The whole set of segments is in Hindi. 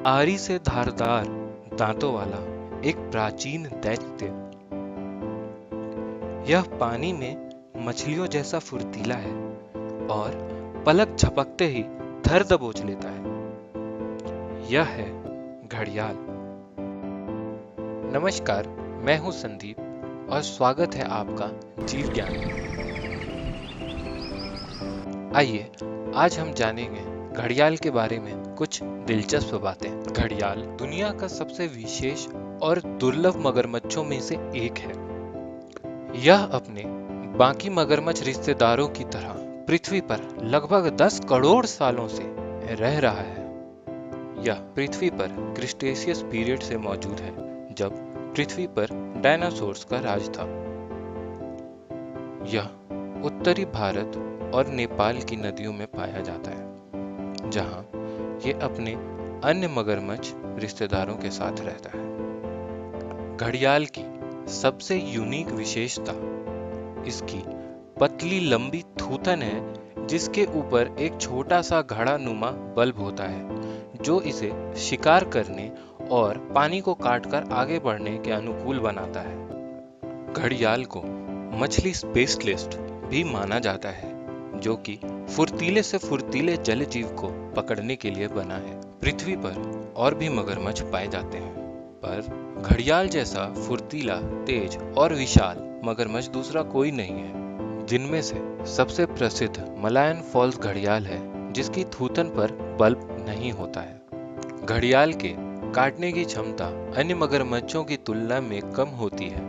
आरी से धारदार दांतों वाला एक प्राचीन दैत्य। यह पानी में मछलियों जैसा फुर्तीला है और पलक झपकते ही धर दबोच लेता है। यह है घड़ियाल। नमस्कार, मैं हूं संदीप और स्वागत है आपका जीव ज्ञान में। आइए आज हम जानेंगे घड़ियाल के बारे में कुछ दिलचस्प बातें। घड़ियाल दुनिया का सबसे विशेष और दुर्लभ मगरमच्छों में से एक है। यह अपने बाकी मगरमच्छ रिश्तेदारों की तरह पृथ्वी पर लगभग 10 करोड़ सालों से रह रहा है। यह पृथ्वी पर क्रिटेशियस पीरियड से मौजूद है, जब पृथ्वी पर डायनासोर्स का राज था। यह उत्तरी भारत और नेपाल की नदियों में पाया जाता है, जहां ये अपने अन्य मगरमच्छ रिश्तेदारों के साथ रहता है। घड़ियाल की सबसे यूनिक विशेषता इसकी पतली लंबी थूथन है, जिसके ऊपर एक छोटा सा घड़ा नुमा बल्ब होता है, जो इसे शिकार करने और पानी को काटकर आगे बढ़ने के अनुकूल बनाता है। घड़ियाल को मछली स्पेशलिस्ट भी माना जाता है, जो कि फुर्तीले से फुर्तीले जल जीव को पकड़ने के लिए बना है। पृथ्वी पर और भी मगरमच्छ पाए जाते हैं, पर घड़ियाल जैसा फुर्तीला, तेज और विशाल मगरमच्छ दूसरा कोई नहीं है। जिनमें से सबसे प्रसिद्ध मलायन फॉल्स घड़ियाल है, जिसकी थूथन पर बल्ब नहीं होता है। घड़ियाल के काटने की क्षमता अन्य मगरमच्छों की तुलना में कम होती है,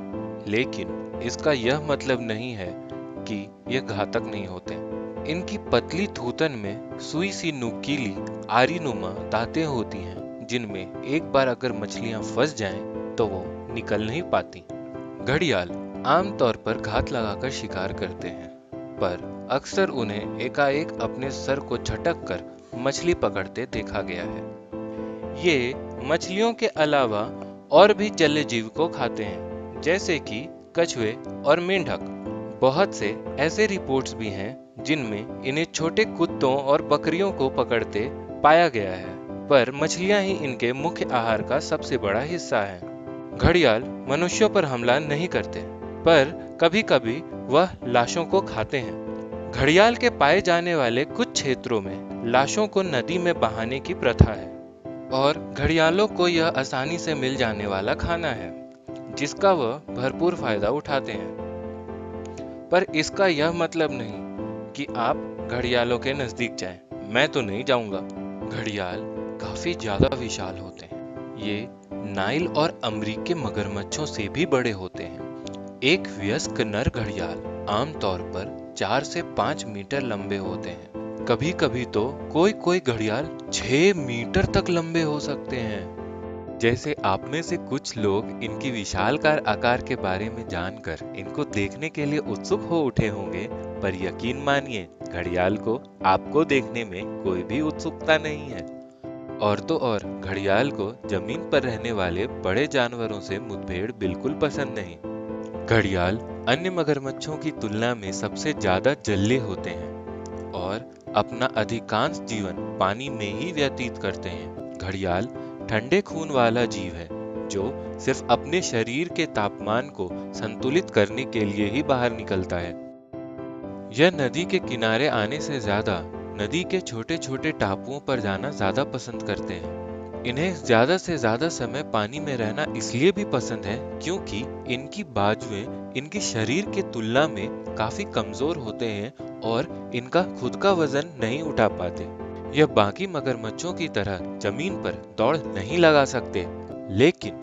लेकिन इसका यह मतलब नहीं है कि ये घातक नहीं होते। इनकी पतली थूथन में सुई सी नुकीली आरीनुमा दांतें होती हैं, जिनमें एक बार अगर मछलियां फंस जाएं तो वो निकल नहीं पाती। घड़ियाल आमतौर पर घात लगाकर शिकार करते हैं, पर अक्सर उन्हें एकाएक अपने सर को झटक कर मछली पकड़ते देखा गया है। ये मछलियों के अलावा और भी जलीय जीव को खाते हैं, जैसे कि कछुए और मेंढक। बहुत से ऐसे रिपोर्ट्स भी हैं जिनमें इन्हें छोटे कुत्तों और बकरियों को पकड़ते पाया गया है, पर मछलियां ही इनके मुख्य आहार का सबसे बड़ा हिस्सा है। घड़ियाल मनुष्यों पर हमला नहीं करते, पर कभी-कभी वह लाशों को खाते हैं। घड़ियाल के पाए जाने वाले कुछ क्षेत्रों में लाशों को नदी में बहाने की प्रथा है, और घड़ियालों को यह आसानी से मिल जाने वाला खाना है, जिसका वह भरपूर फायदा उठाते हैं। पर इसका यह मतलब नहीं कि आप घड़ियालों के नजदीक जाएं। मैं तो नहीं जाऊंगा। घड़ियाल काफी ज्यादा विशाल होते हैं। ये नाइल और अमरीकी मगरमच्छों से भी बड़े होते हैं। एक वयस्क नर घड़ियाल आमतौर पर 4 से 5 मीटर लंबे होते हैं। कभी-कभी तो कोई-कोई घड़ियाल 6 मीटर तक लंबे हो सकते हैं। जैसे आप में से कुछ लोग इनकी विशालकाय आकार के बारे में जानकर इनको देखने के लिए उत्सुक हो उठे होंगे, पर यकीन मानिए, घड़ियाल को आपको देखने में कोई भी उत्सुकता नहीं है। और तो और घड़ियाल को जमीन पर रहने वाले बड़े जानवरों से मुठभेड़ बिल्कुल पसंद नहीं। घड़ियाल अन्य मगरमच्छों की तुलना में सबसे ज्यादा जल्दी होते हैं और अपना अधिकांश जीवन पानी में ही व्यतीत करते हैं। घड़ियाल ठंडे खून वाला जीव है, जो सिर्फ अपने शरीर के तापमान को संतुलित करने के लिए ही बाहर निकलता है। यह नदी के किनारे आने से ज्यादा नदी के छोटे छोटे टापुओं पर जाना ज्यादा पसंद करते हैं। इन्हें ज्यादा से ज्यादा समय पानी में रहना इसलिए भी पसंद है क्योंकि इनकी बाजुएं इनके शरीर के तुलना में काफी कमजोर होते हैं और इनका खुद का वजन नहीं उठा पाते। यह बाकी मगरमच्छों की तरह जमीन पर दौड़ नहीं लगा सकते, लेकिन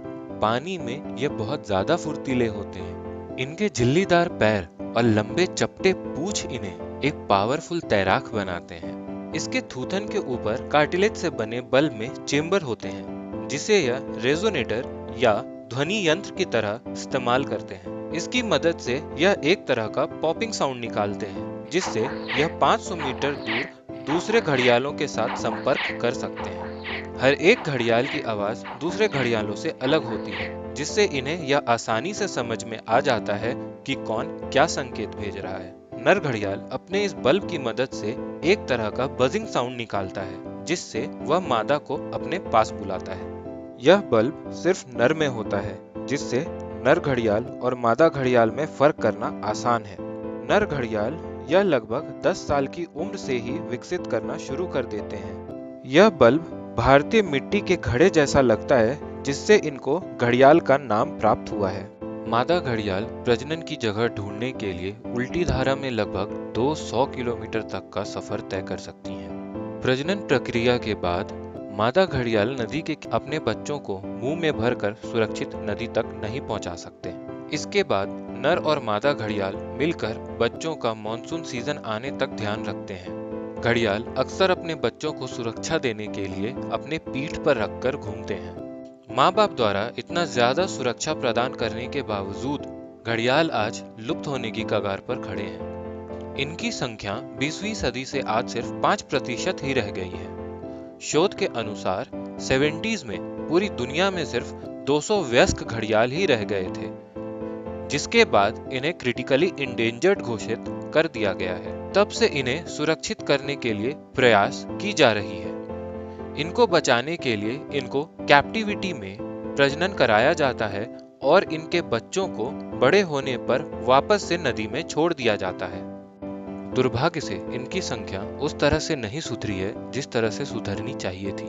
पानी में यह बहुत ज्यादा फुर्तीले होते हैं। इनके झिल्लीदार पैर और लंबे चपटे पूंछ इन्हें एक पावरफुल तैराक बनाते हैं। इसके थूथन के ऊपर कार्टिलेज से बने बल्ब में चेंबर होते हैं, जिसे यह रेजोनेटर या ध्वनि यंत्र की तरह इस्तेमाल करते हैं। इसकी मदद से यह एक तरह का पॉपिंग साउंड निकालते हैं, जिससे यह 500 मीटर दूर दूसरे घड़ियालों के साथ संपर्क कर सकते हैं। हर एक घड़ियाल की आवाज दूसरे घड़ियालों से अलग होती है, जिससे इन्हें यह आसानी से समझ में आ जाता है कि कौन क्या संकेत भेज रहा है। नर घड़ियाल अपने इस बल्ब की मदद से एक तरह का बजिंग साउंड निकालता है, जिससे वह मादा को अपने पास बुलाता है। यह बल्ब सिर्फ नर में होता है, जिससे नर घड़ियाल और मादा घड़ियाल में फर्क करना आसान है। नर घड़ियाल यह लगभग 10 साल की उम्र से ही विकसित करना शुरू कर देते हैं। यह बल्ब भारतीय मिट्टी के घड़े जैसा लगता है, जिससे इनको घड़ियाल का नाम प्राप्त हुआ है। मादा घड़ियाल प्रजनन की जगह ढूंढने के लिए उल्टी धारा में लगभग 200 किलोमीटर तक का सफर तय कर सकती हैं। प्रजनन प्रक्रिया के बाद मादा घड़ियाल नदी के अपने बच्चों को मुंह में भरकर सुरक्षित नदी तक नहीं पहुंचा सकते। इसके बाद नर और मादा घड़ियाल मिलकर बच्चों का मॉनसून सीजन आने तक ध्यान रखते हैं। घड़ियाल अक्सर अपने बच्चों को सुरक्षा देने के लिए अपने पीठ पर रखकर घूमते हैं। माँ बाप द्वारा इतना ज्यादा सुरक्षा प्रदान करने के बावजूद घड़ियाल आज लुप्त होने की कगार पर खड़े हैं। इनकी संख्या 20वीं सदी से आज सिर्फ 5% ही रह गई है। शोध के अनुसार 70s में पूरी दुनिया में सिर्फ 200 वयस्क घड़ियाल ही रह गए थे, जिसके बाद इन्हें क्रिटिकली इंडेंजर्ड घोषित कर दिया गया है। तब से इन्हें सुरक्षित करने के लिए प्रयास की जा रही है। इनको बचाने के लिए इनको कैप्टिविटी में प्रजनन कराया जाता है और इनके बच्चों को बड़े होने पर वापस से नदी में छोड़ दिया जाता है। दुर्भाग्य से इनकी संख्या उस तरह से नहीं सुधरी है जिस तरह से सुधरनी चाहिए थी।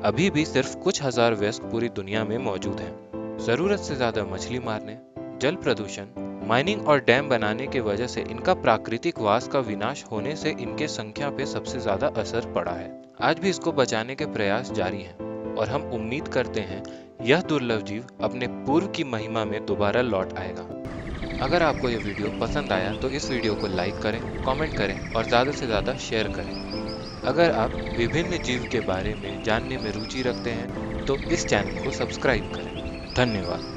अभी भी सिर्फ कुछ हजार वयस्क पूरी दुनिया में मौजूद हैं। जरूरत से ज्यादा मछली मारने, जल प्रदूषण, माइनिंग और डैम बनाने के वजह से इनका प्राकृतिक वास का विनाश होने से इनके संख्या पे सबसे ज्यादा असर पड़ा है। आज भी इसको बचाने के प्रयास जारी हैं और हम उम्मीद करते हैं यह दुर्लभ जीव अपने पूर्व की महिमा में दोबारा लौट आएगा। अगर आपको यह वीडियो पसंद आया तो इस वीडियो को लाइक करें, कमेंट करें और ज़्यादा से ज़्यादा शेयर करें। अगर आप विभिन्न जीव के बारे में जानने में रुचि रखते हैं तो इस चैनल को सब्सक्राइब करें। धन्यवाद।